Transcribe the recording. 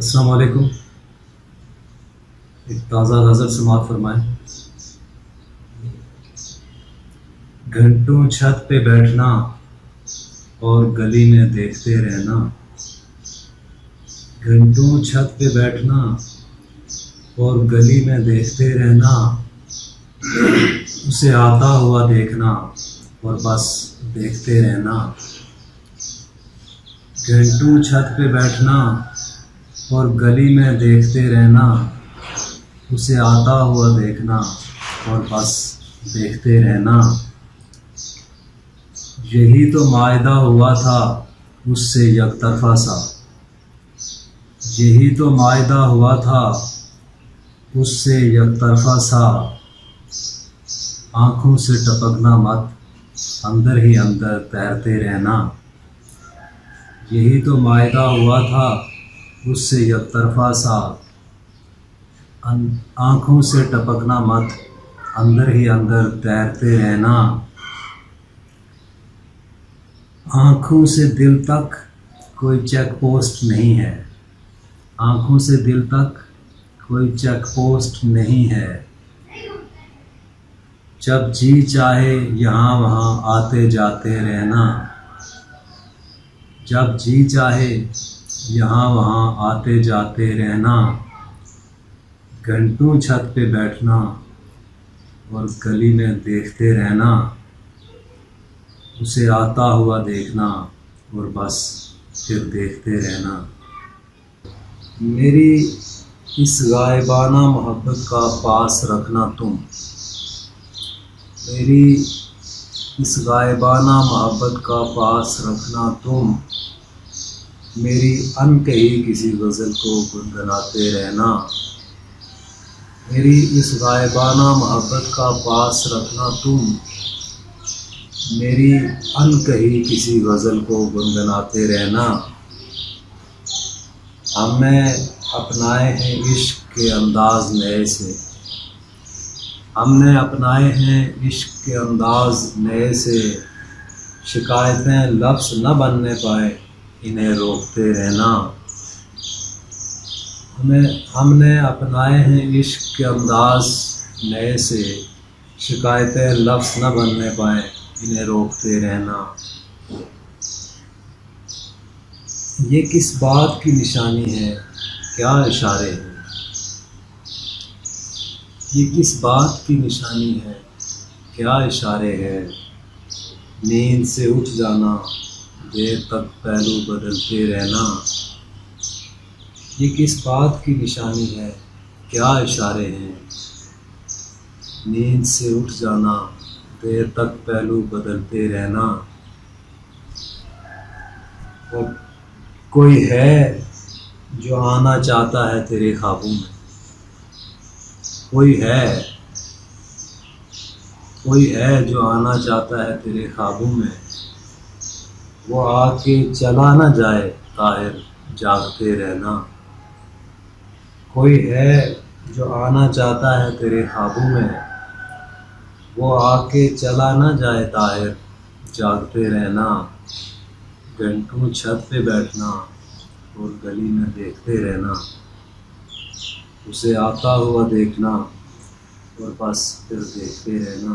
अस्सलाम वालेकुम। एक ताज़ा गज़ल समाअत फरमाएं। घंटों छत पे बैठना और गली में देखते रहना। घंटों छत पे बैठना और गली में देखते रहना। उसे आता हुआ देखना और बस देखते रहना। घंटों छत पे बैठना और गली में देखते रहना। उसे आता हुआ देखना और बस देखते रहना। यही तो मायदा हुआ था उससे यकतरफा सा। यही तो मायदा हुआ था उससे यकतरफा सा। आँखों से टपकना मत, अंदर ही अंदर तैरते रहना। यही तो मायदा हुआ था उससे यकतरफा सा। आँखों से टपकना मत, अंदर ही अंदर तैरते रहना। आँखों से दिल तक कोई चेक पोस्ट नहीं है। आँखों से दिल तक कोई चेक पोस्ट नहीं है। जब जी चाहे यहाँ वहाँ आते जाते रहना। जब जी चाहे यहाँ वहाँ आते जाते रहना। घंटों छत पे बैठना और गली में देखते रहना। उसे आता हुआ देखना और बस फिर देखते रहना। मेरी इस गायबाना मोहब्बत का पास रखना तुम। मेरी इस गायबाना मोहब्बत का पास रखना तुम। मेरी अनकही किसी गज़ल को गुनगुनाते रहना। मेरी इस गायबाना मोहब्बत का पास रखना तुम। मेरी अनकही किसी गज़ल को गुनगुनाते रहना। हमने अपनाए हैं इश्क के अंदाज़ नए से। हमने अपनाए हैं इश्क के अंदाज़ नए से। शिकायतें लफ्ज़ न बनने पाए इन्हें रोकते रहना। हमने अपनाए हैं इश्क के अंदाज़ नए से। शिकायतें लफ्ज़ न बनने पाए इन्हें रोकते रहना। ये किस बात की निशानी है, क्या इशारे हैं। ये किस बात की निशानी है, क्या इशारे हैं। नींद से उठ जाना, देर तक पहलू बदलते रहना। ये किस बात की निशानी है, क्या इशारे हैं। नींद से उठ जाना, देर तक पहलू बदलते रहना। और कोई है जो आना चाहता है तेरे ख्वाबों में। कोई है जो आना चाहता है तेरे ख्वाबों में। वो आके चला ना जाए ताहिर जागते रहना। कोई है जो आना चाहता है तेरे ख्वाबों में। वो आके चला ना जाए ताहिर जागते रहना। घंटों छत पे बैठना और गली में देखते रहना। उसे आता हुआ देखना और बस फिर देखते रहना।